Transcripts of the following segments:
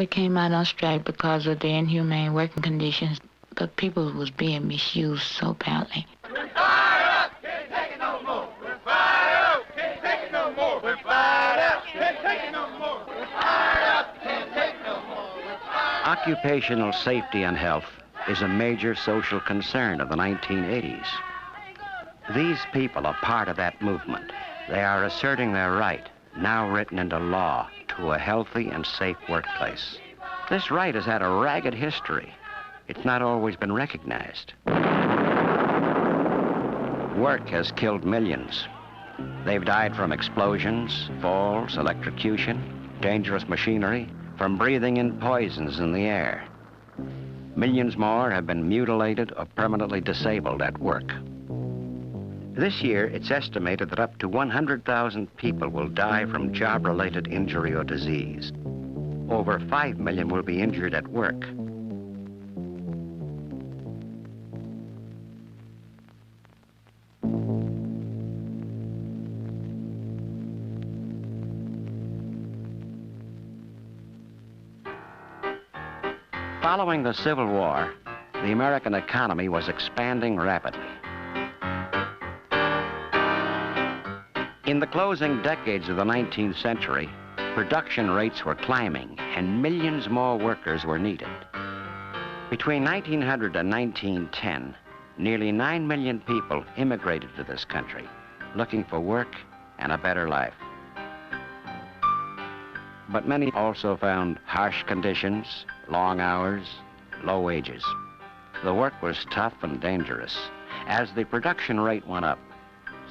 We came out on strike because of the inhumane working conditions. The people was being misused so badly. We're fired up! Can't take it no more! We're fired up! Can't take it no more! We're fired up! Can't take it no more! We're fired up! Can't take it no more! We're fired up! Occupational safety and health is a major social concern of the 1980s. These people are part of that movement. They are asserting their right, now written into law, to a healthy and safe workplace. This right has had a ragged history. It's not always been recognized. Work has killed millions. They've died from explosions, falls, electrocution, dangerous machinery, from breathing in poisons in the air. Millions more have been mutilated or permanently disabled at work. This year, it's estimated that up to 100,000 people will die from job-related injury or disease. Over 5 million will be injured at work. Following the Civil War, the American economy was expanding rapidly. In the closing decades of the 19th century, production rates were climbing and millions more workers were needed. Between 1900 and 1910, nearly 9 million people immigrated to this country, looking for work and a better life. But many also found harsh conditions, long hours, low wages. The work was tough and dangerous. As the production rate went up,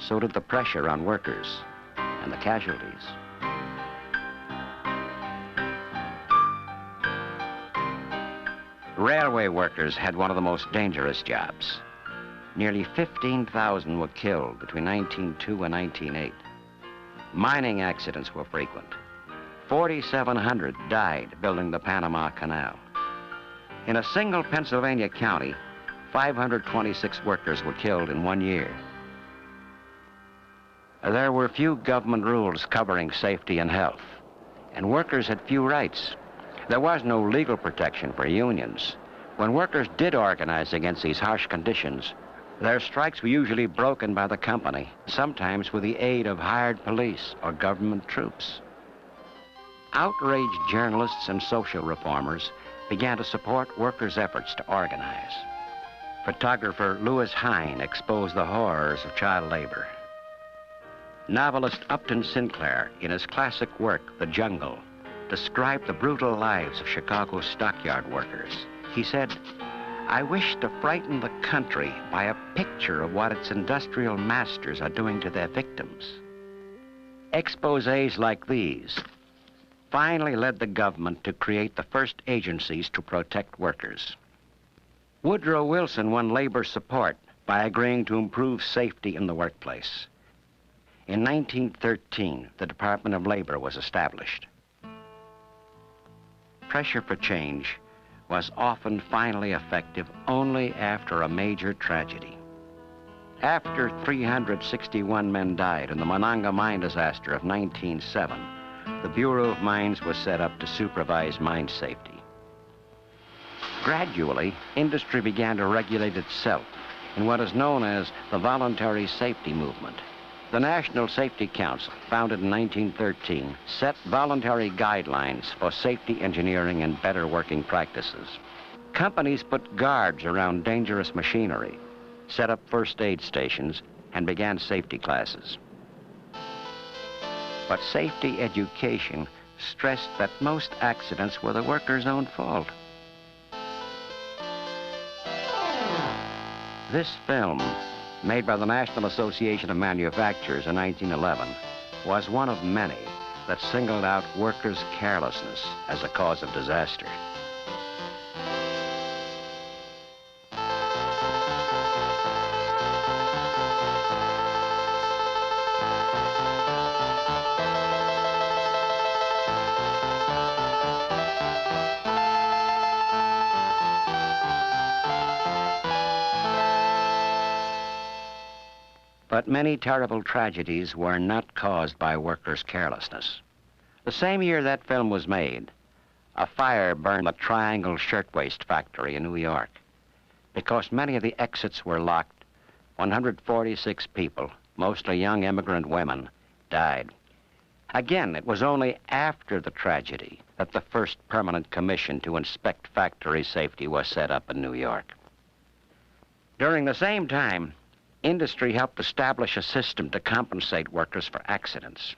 so did the pressure on workers and the casualties. Railway workers had one of the most dangerous jobs. Nearly 15,000 were killed between 1902 and 1908. Mining accidents were frequent. 4,700 died building the Panama Canal. In a single Pennsylvania county, 526 workers were killed in 1 year. There were few government rules covering safety and health, and workers had few rights. There was no legal protection for unions. When workers did organize against these harsh conditions, their strikes were usually broken by the company, sometimes with the aid of hired police or government troops. Outraged journalists and social reformers began to support workers' efforts to organize. Photographer Lewis Hine exposed the horrors of child labor. Novelist Upton Sinclair, in his classic work, The Jungle, described the brutal lives of Chicago's stockyard workers. He said, "I wish to frighten the country by a picture of what its industrial masters are doing to their victims." Exposés like these finally led the government to create the first agencies to protect workers. Woodrow Wilson won labor support by agreeing to improve safety in the workplace. In 1913, the Department of Labor was established. Pressure for change was often finally effective only after a major tragedy. After 361 men died in the Monongah mine disaster of 1907, the Bureau of Mines was set up to supervise mine safety. Gradually, industry began to regulate itself in what is known as the voluntary safety movement. The National Safety Council, founded in 1913, set voluntary guidelines for safety engineering and better working practices. Companies put guards around dangerous machinery, set up first aid stations, and began safety classes. But safety education stressed that most accidents were the workers' own fault. This film, made by the National Association of Manufacturers in 1911, was one of many that singled out workers' carelessness as a cause of disaster. But many terrible tragedies were not caused by workers' carelessness. The same year that film was made, a fire burned the Triangle Shirtwaist Factory in New York. Because many of the exits were locked, 146 people, mostly young immigrant women, died. Again, it was only after the tragedy that the first permanent commission to inspect factory safety was set up in New York. During the same time, industry helped establish a system to compensate workers for accidents.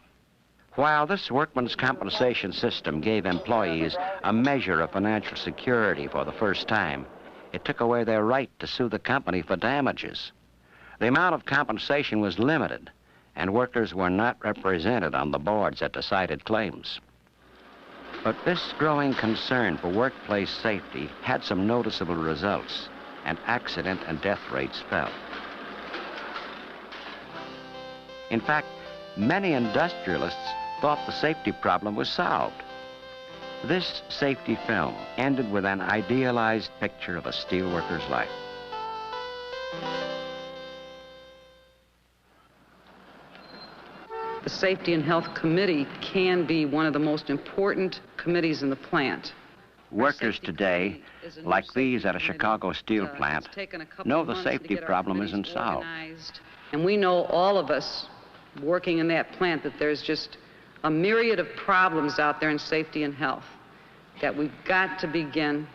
While this workman's compensation system gave employees a measure of financial security for the first time, it took away their right to sue the company for damages. The amount of compensation was limited, and workers were not represented on the boards that decided claims. But this growing concern for workplace safety had some noticeable results, and accident and death rates fell. In fact, many industrialists thought the safety problem was solved. This safety film ended with an idealized picture of a steelworker's life. The Safety and Health Committee can be one of the most important committees in the plant. Workers today, like these at a Chicago steel plant, know the safety problem isn't solved. And we know, all of us working in that plant, that there's just a myriad of problems out there in safety and health that we've got to begin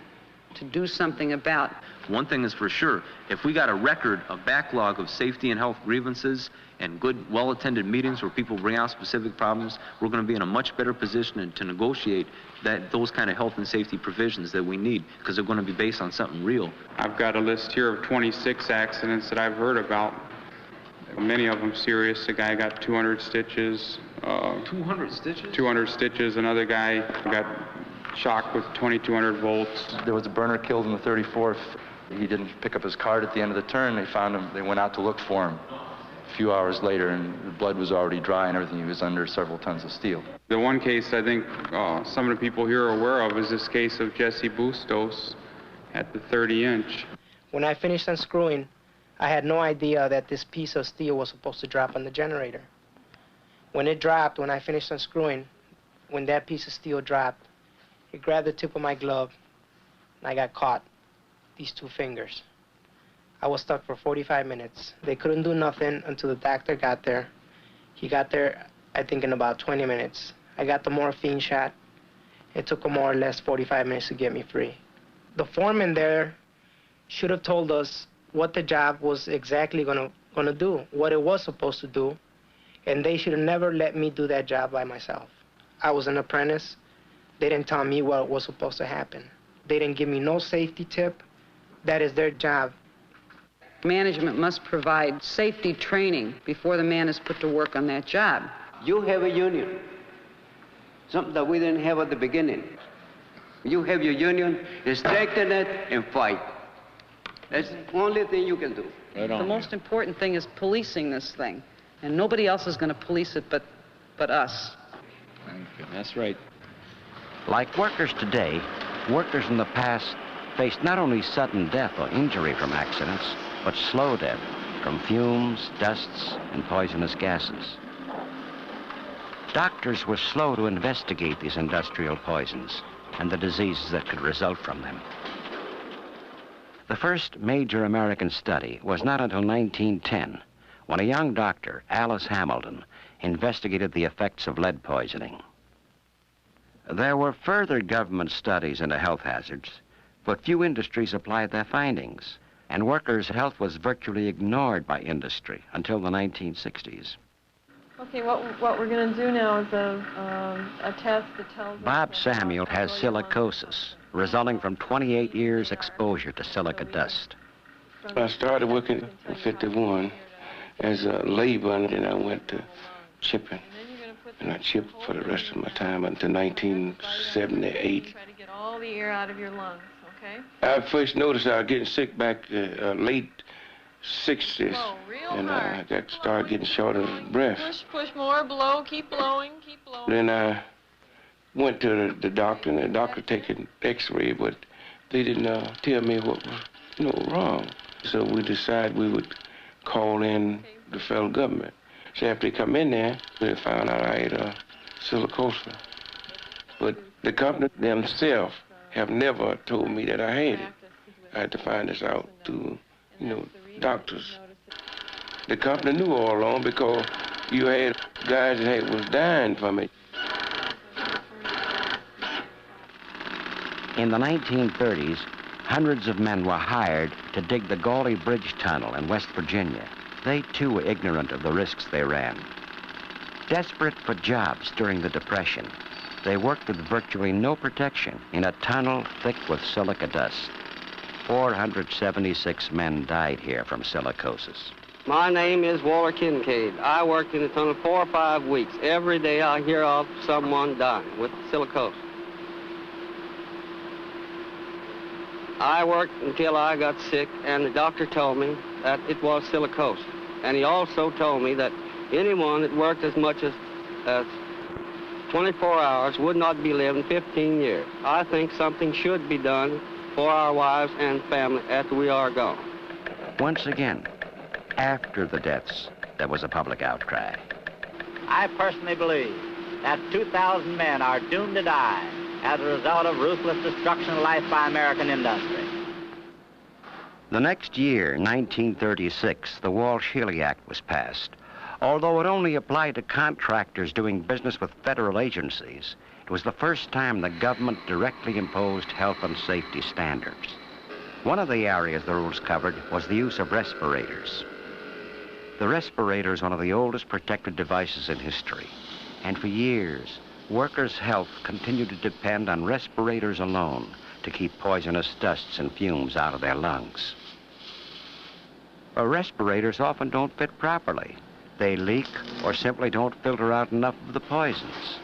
to do something about. One thing is for sure, if we got a record, a backlog of safety and health grievances and good, well-attended meetings where people bring out specific problems, we're going to be in a much better position to negotiate those kind of health and safety provisions that we need, because they're going to be based on something real. I've got a list here of 26 accidents that I've heard about. Many of them serious. The guy got 200 stitches. 200 stitches? 200 stitches. Another guy got shocked with 2200 volts. There was a burner killed in the 34th. He didn't pick up his card at the end of the turn. They found him. They went out to look for him a few hours later, and the blood was already dry and everything. He was under several tons of steel. The one case I think some of the people here are aware of is this case of Jesse Bustos at the 30-inch. When I finished unscrewing, I had no idea that this piece of steel was supposed to drop on the generator. When it dropped, when I finished unscrewing, when that piece of steel dropped, it grabbed the tip of my glove, and I got caught, these two fingers. I was stuck for 45 minutes. They couldn't do nothing until the doctor got there. He got there, I think, in about 20 minutes. I got the morphine shot. It took him more or less 45 minutes to get me free. The foreman there should have told us what the job was exactly gonna do, what it was supposed to do, and they should have never let me do that job by myself. I was an apprentice. They didn't tell me what was supposed to happen. They didn't give me no safety tip. That is their job. Management must provide safety training before the man is put to work on that job. You have a union, something that we didn't have at the beginning. You have your union, strengthen it and fight. That's the only thing you can do. The most important thing is policing this thing, and nobody else is going to police it but us. That's right. Like workers today, workers in the past faced not only sudden death or injury from accidents, but slow death from fumes, dusts, and poisonous gases. Doctors were slow to investigate these industrial poisons and the diseases that could result from them. The first major American study was not until 1910, when a young doctor, Alice Hamilton, investigated the effects of lead poisoning. There were further government studies into health hazards, but few industries applied their findings, and workers' health was virtually ignored by industry until the 1960s. Okay, what we're going to do now is a test that tells Bob Samuel has silicosis, resulting from 28 years exposure to silica dust. I started working in 51 as a labor, and then I went to chipping. And I chipped for the rest of my time until 1978. Try to get all the air out of your lungs, okay? I first noticed I was getting sick back late 60s. Blow real and hard. I started getting short of breath. Push more, blow, keep blowing, keep blowing. Then I went to the doctor, and the doctor taking x-ray, but they didn't tell me what was wrong. So we decided we would call in the federal government. So after they come in there, they found out I had silicosis. But the company themselves have never told me that I had it. I had to find this out through, doctors. The company knew all along because you had guys that was dying from it. In the 1930s, hundreds of men were hired to dig the Gauley Bridge Tunnel in West Virginia. They, too, were ignorant of the risks they ran. Desperate for jobs during the Depression, they worked with virtually no protection in a tunnel thick with silica dust. 476 men died here from silicosis. My name is Walter Kincaid. I worked in the tunnel 4 or 5 weeks. Every day I hear of someone dying with silicosis. I worked until I got sick, and the doctor told me that it was silicosis. And he also told me that anyone that worked as much as 24 hours would not be living 15 years. I think something should be done for our wives and family after we are gone. Once again, after the deaths, there was a public outcry. I personally believe that 2,000 men are doomed to die as a result of ruthless destruction of life by American industry. The next year, 1936, the Walsh-Healy Act was passed. Although it only applied to contractors doing business with federal agencies, it was the first time the government directly imposed health and safety standards. One of the areas the rules covered was the use of respirators. The respirator is one of the oldest protective devices in history, and for years, workers' health continued to depend on respirators alone to keep poisonous dusts and fumes out of their lungs. But respirators often don't fit properly. They leak or simply don't filter out enough of the poisons.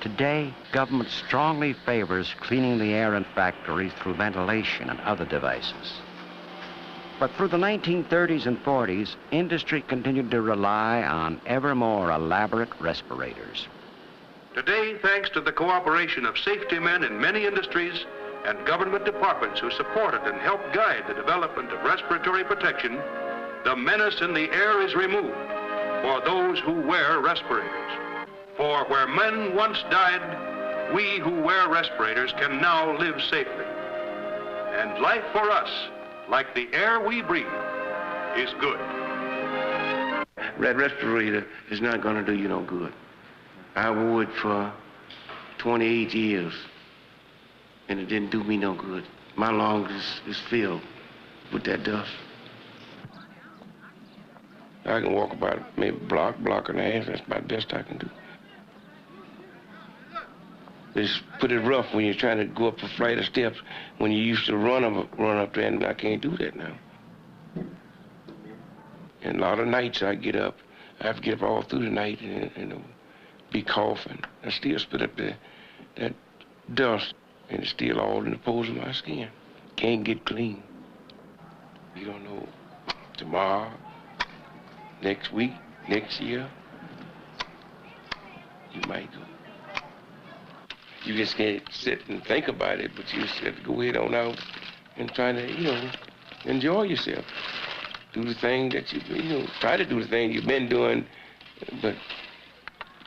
Today, government strongly favors cleaning the air in factories through ventilation and other devices. But through the 1930s and 40s, industry continued to rely on ever more elaborate respirators. Today, thanks to the cooperation of safety men in many industries and government departments who supported and helped guide the development of respiratory protection, the menace in the air is removed for those who wear respirators. For where men once died, we who wear respirators can now live safely. And life for us, like the air we breathe, is good. That respirator is not going to do you no good. I wore it for 28 years, and it didn't do me no good. My lungs is filled with that dust. I can walk about maybe block and a half. That's about the best I can do. It's pretty rough when you're trying to go up a flight of steps when you used to run up there, and I can't do that now. And a lot of nights I get up. I have to get up all through the night and be coughing. I still spit up that dust, and it's still all in the pores of my skin. Can't get clean. You don't know tomorrow, next week, next year, you might go. You just can't sit and think about it, but you just have to go ahead on out and try to, enjoy yourself. Do the thing that try to do the thing you've been doing, but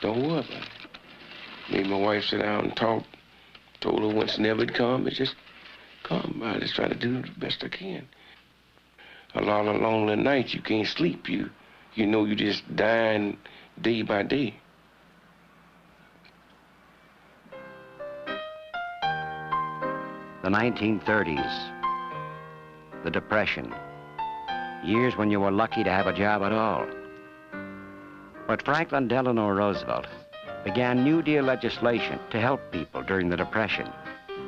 don't worry about it. Made my wife sit down and talk, told her once never it'd come, it just come. I just try to do the best I can. A lot of lonely nights, you can't sleep. You know you just dying day by day. The 1930s, the Depression, years when you were lucky to have a job at all. But Franklin Delano Roosevelt began New Deal legislation to help people during the Depression.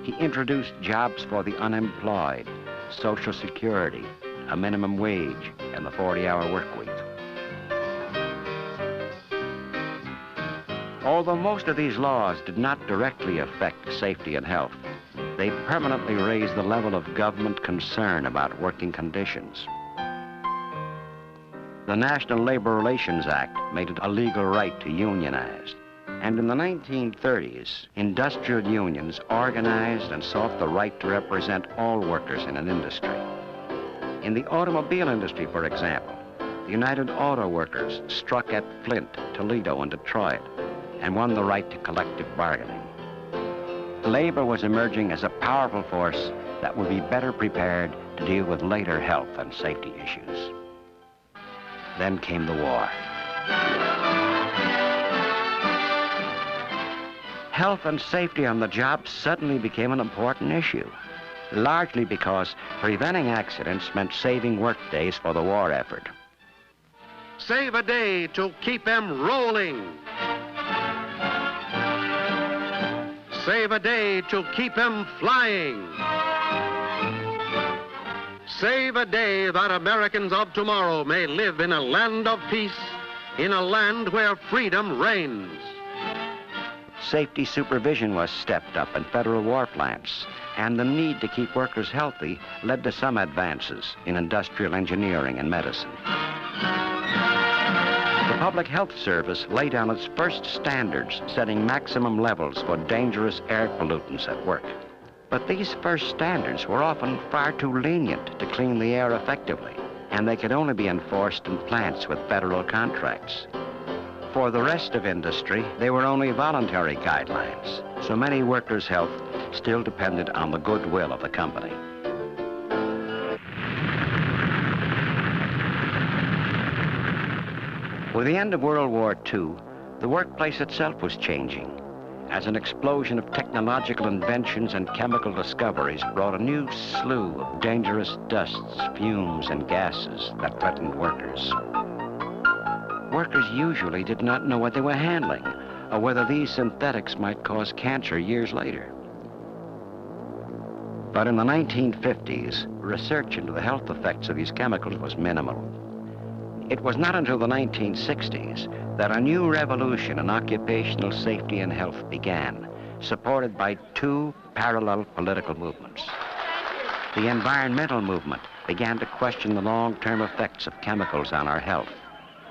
He introduced jobs for the unemployed, Social Security, a minimum wage, and the 40-hour work week. Although most of these laws did not directly affect safety and health, they permanently raised the level of government concern about working conditions. The National Labor Relations Act made it a legal right to unionize. And in the 1930s, industrial unions organized and sought the right to represent all workers in an industry. In the automobile industry, for example, the United Auto Workers struck at Flint, Toledo, and Detroit, and won the right to collective bargaining. labor was emerging as a powerful force that would be better prepared to deal with later health and safety issues. Then came the war. Health and safety on the job suddenly became an important issue, largely because preventing accidents meant saving work days for the war effort. Save a day to keep them rolling. Save a day to keep them flying. Save a day that Americans of tomorrow may live in a land of peace, in a land where freedom reigns. Safety supervision was stepped up in federal war plants, and the need to keep workers healthy led to some advances in industrial engineering and medicine. The Public Health Service laid down its first standards, setting maximum levels for dangerous air pollutants at work. But these first standards were often far too lenient to clean the air effectively, and they could only be enforced in plants with federal contracts. For the rest of industry, they were only voluntary guidelines, so many workers' health still depended on the goodwill of the company. With the end of World War II, the workplace itself was changing, as an explosion of technological inventions and chemical discoveries brought a new slew of dangerous dusts, fumes, and gases that threatened workers. Workers usually did not know what they were handling, or whether these synthetics might cause cancer years later. But in the 1950s, research into the health effects of these chemicals was minimal. It was not until the 1960s that a new revolution in occupational safety and health began, supported by two parallel political movements. The environmental movement began to question the long-term effects of chemicals on our health,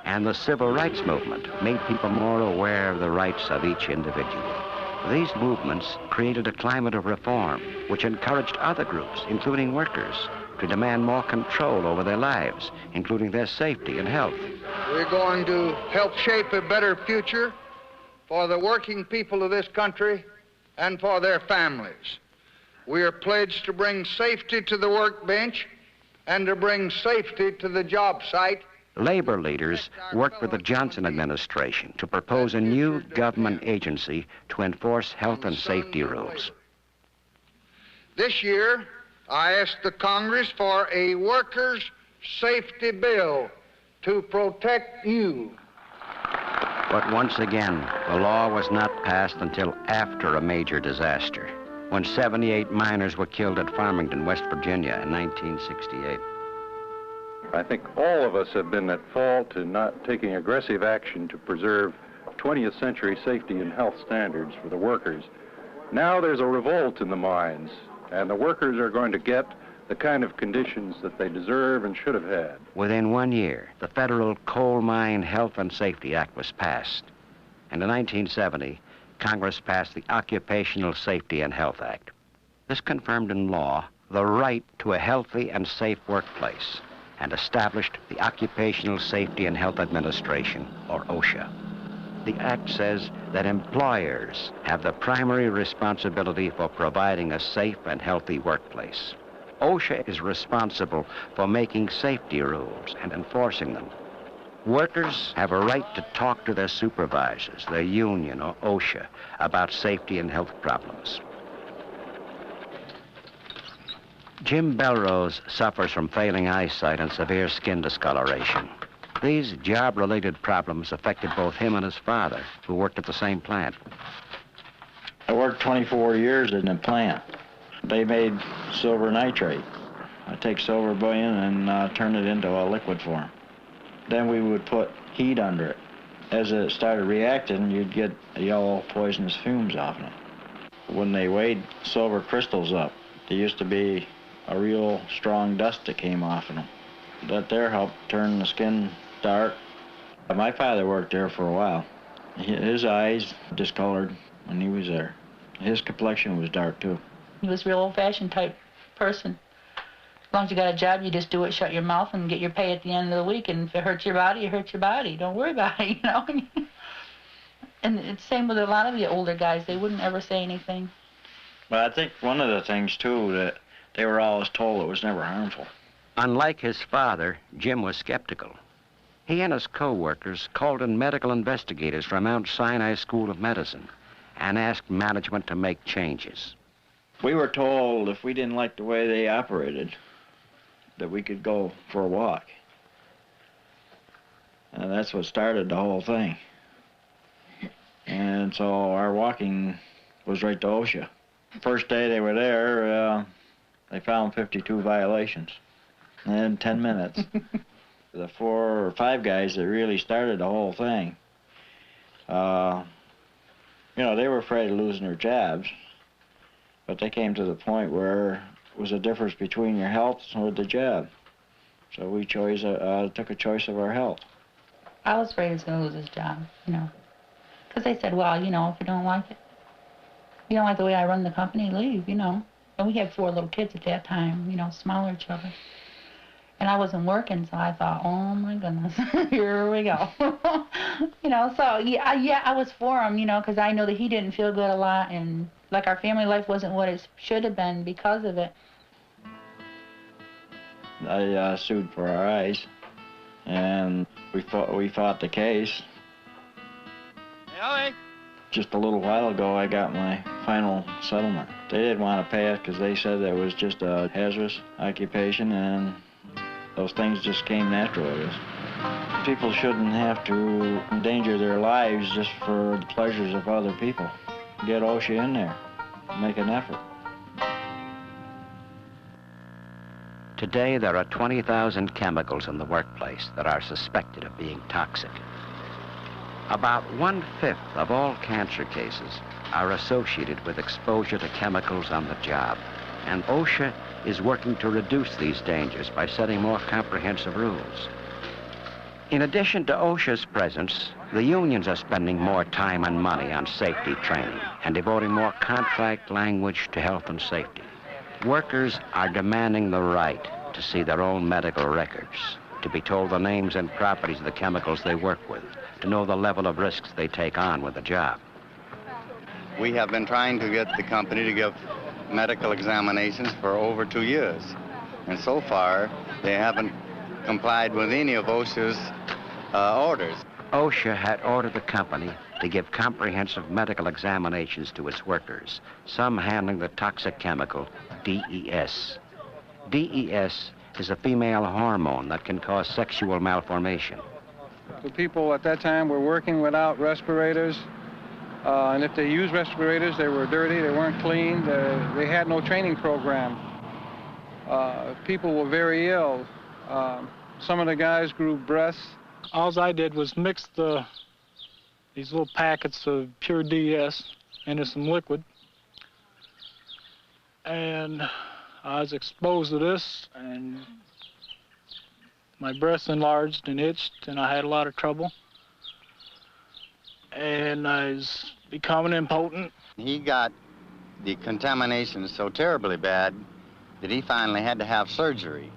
and the civil rights movement made people more aware of the rights of each individual. These movements created a climate of reform which encouraged other groups, including workers, to demand more control over their lives, including their safety and health. We're going to help shape a better future for the working people of this country and for their families. We are pledged to bring safety to the workbench and to bring safety to the job site. Labor leaders worked with the Johnson administration to propose a new government agency to enforce health and safety rules. This year, I asked the Congress for a workers' safety bill to protect you. But once again, the law was not passed until after a major disaster, when 78 miners were killed at Farmington, West Virginia in 1968. I think all of us have been at fault in not taking aggressive action to preserve 20th century safety and health standards for the workers. Now there's a revolt in the mines, and the workers are going to get the kind of conditions that they deserve and should have had. Within 1 year, the Federal Coal Mine Health and Safety Act was passed. And in 1970, Congress passed the Occupational Safety and Health Act. This confirmed in law the right to a healthy and safe workplace and established the Occupational Safety and Health Administration, or OSHA. The Act says that employers have the primary responsibility for providing a safe and healthy workplace. OSHA is responsible for making safety rules and enforcing them. Workers have a right to talk to their supervisors, their union, or OSHA, about safety and health problems. Jim Belrose suffers from failing eyesight and severe skin discoloration. These job-related problems affected both him and his father, who worked at the same plant. I worked 24 years in the plant. They made silver nitrate. I take silver bullion and turn it into a liquid form. Then we would put heat under it. As it started reacting, you'd get yellow poisonous fumes off it. When they weighed silver crystals up, there used to be a real strong dust that came off of them. That there helped turn the skin dark. My father worked there for a while. His eyes discolored when he was there. His complexion was dark too. He was a real old-fashioned type person. As long as you got a job, you just do it, shut your mouth, and get your pay at the end of the week. And if it hurts your body, it hurts your body. Don't worry about it, you know. And it's the same with a lot of the older guys. They wouldn't ever say anything. But I think one of the things, too, that they were always told it was never harmful. Unlike his father, Jim was skeptical. He and his co-workers called in medical investigators from Mount Sinai School of Medicine and asked management to make changes. We were told if we didn't like the way they operated, that we could go for a walk. And that's what started the whole thing. And so our walking was right to OSHA. First day they were there, they found 52 violations in 10 minutes. The 4 or 5 guys that really started the whole thing, you know, they were afraid of losing their jobs, but they came to the point where it was a difference between your health or the job. So we took a choice of our health. I was afraid he was going to lose his job, you know, because they said, well, you know, if you don't like it, you don't like the way I run the company, leave, you know. And we had 4 little kids at that time, you know, smaller children. And I wasn't working, so I thought, oh my goodness, here we go. You know, so yeah, I was for him, you know, because I know that he didn't feel good a lot, and like our family life wasn't what it should have been because of it. I sued for our eyes, and we fought the case. Just a little while ago, I got my final settlement. They didn't want to pay it because they said that it was just a hazardous occupation, and those things just came natural, I guess. People shouldn't have to endanger their lives just for the pleasures of other people. Get OSHA in there, make an effort. Today, there are 20,000 chemicals in the workplace that are suspected of being toxic. About 1/5 of all cancer cases are associated with exposure to chemicals on the job, and OSHA is working to reduce these dangers by setting more comprehensive rules. In addition to OSHA's presence, the unions are spending more time and money on safety training and devoting more contract language to health and safety. Workers are demanding the right to see their own medical records, to be told the names and properties of the chemicals they work with, to know the level of risks they take on with the job. We have been trying to get the company to give medical examinations for over 2 years. And so far, they haven't complied with any of OSHA's orders. OSHA had ordered the company to give comprehensive medical examinations to its workers, some handling the toxic chemical DES. DES is a female hormone that can cause sexual malformation. The people at that time were working without respirators, and if they used respirators, they were dirty, they weren't clean, they had no training program. People were very ill. Some of the guys grew breasts. All I did was mix these little packets of pure DS into some liquid, and I was exposed to this, and my breasts enlarged and itched, and I had a lot of trouble. And I was becoming impotent. He got the contamination so terribly bad that he finally had to have surgery.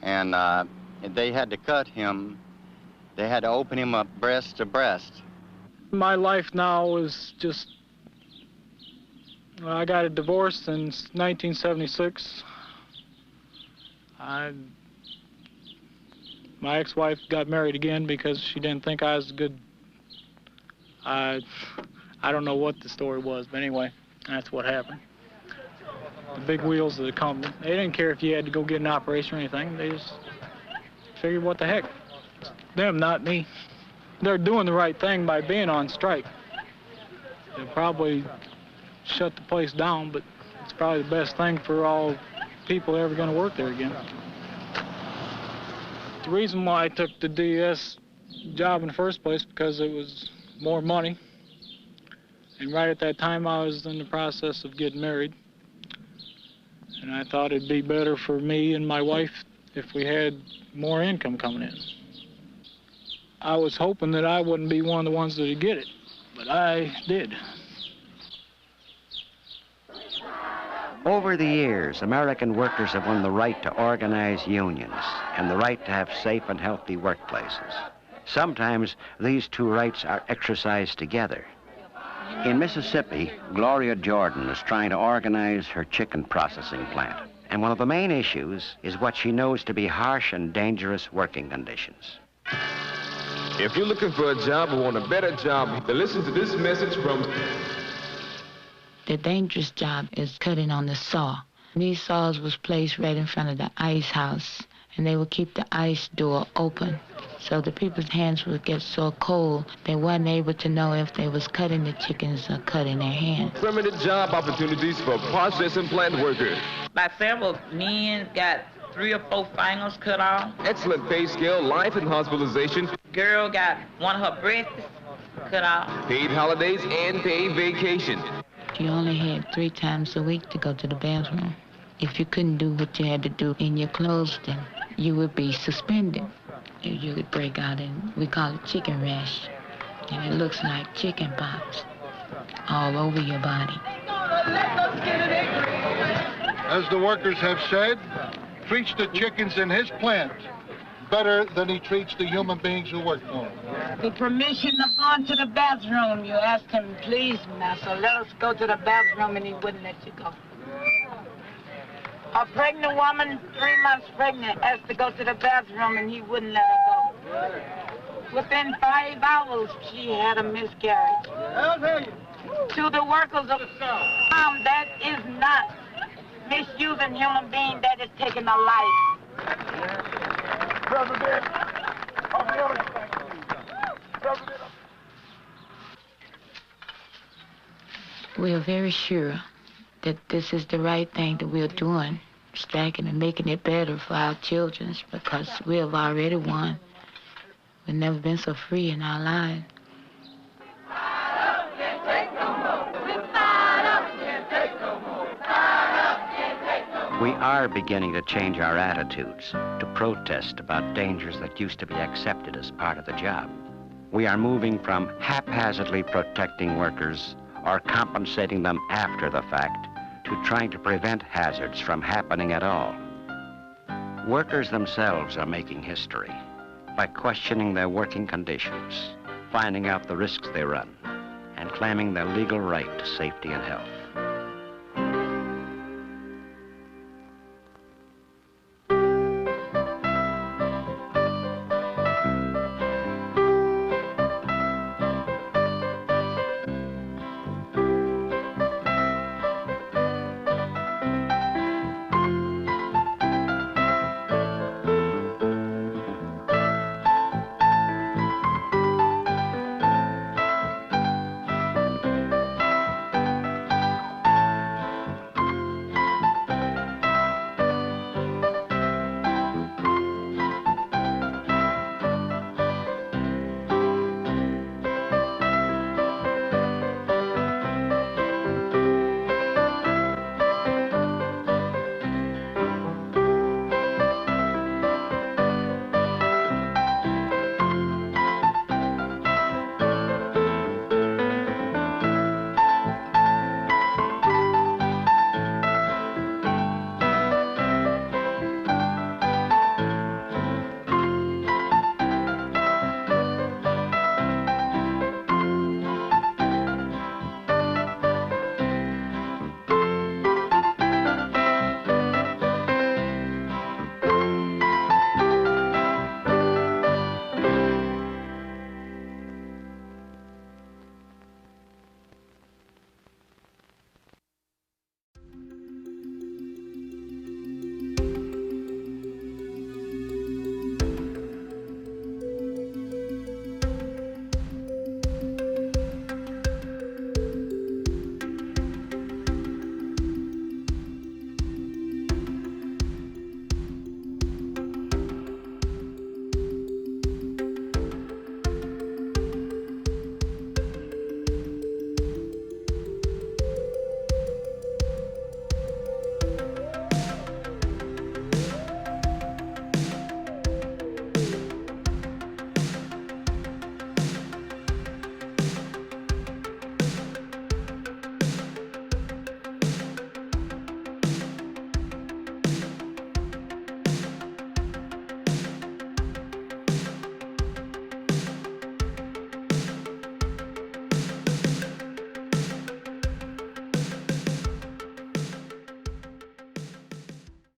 And they had to cut him. They had to open him up breast to breast. My life now is just, I got a divorce in 1976. My ex-wife got married again because she didn't think I was good. I don't know what the story was, but anyway, that's what happened. The big wheels of the company, they didn't care if you had to go get an operation or anything. They just figured, what the heck? It's them, not me. They're doing the right thing by being on strike. They'll probably shut the place down, but it's probably the best thing for all people ever going to work there again. The reason why I took the DS job in the first place because it was more money. And right at that time, I was in the process of getting married. And I thought it'd be better for me and my wife if we had more income coming in. I was hoping that I wouldn't be one of the ones that would get it, but I did. Over the years, American workers have won the right to organize unions and the right to have safe and healthy workplaces. Sometimes these two rights are exercised together. In Mississippi, Gloria Jordan is trying to organize her chicken processing plant. And one of the main issues is what she knows to be harsh and dangerous working conditions. If you're looking for a job or want a better job, then listen to this message from... The dangerous job is cutting on the saw. These saws was placed right in front of the ice house, and they would keep the ice door open. So the people's hands would get so cold, they weren't able to know if they was cutting the chickens or cutting their hands. Permanent job opportunities for processing plant workers. By several men got 3 or 4 fingers cut off. Excellent pay scale, life and hospitalization. Girl got one of her breasts cut off. Paid holidays and paid vacation. You only had 3 times a week to go to the bathroom. If you couldn't do what you had to do in your clothes, then you would be suspended. You could break out in, we call it chicken rash. And it looks like chicken pox all over your body. As the workers have said, treats the chickens in his plant better than he treats the human beings who work for him. The permission of going to the bathroom, you asked him, please, master, let us go to the bathroom, and he wouldn't let you go. A pregnant woman, 3 months pregnant, asked to go to the bathroom, and he wouldn't let her go. Within 5 hours, she had a miscarriage. To the workers of the farm, that is not misusing human being, that is taking a life. We are very sure that this is the right thing that we're doing, striking and making it better for our children, because we have already won. We've never been so free in our lives. We are beginning to change our attitudes, to protest about dangers that used to be accepted as part of the job. We are moving from haphazardly protecting workers or compensating them after the fact to trying to prevent hazards from happening at all. Workers themselves are making history by questioning their working conditions, finding out the risks they run, and claiming their legal right to safety and health.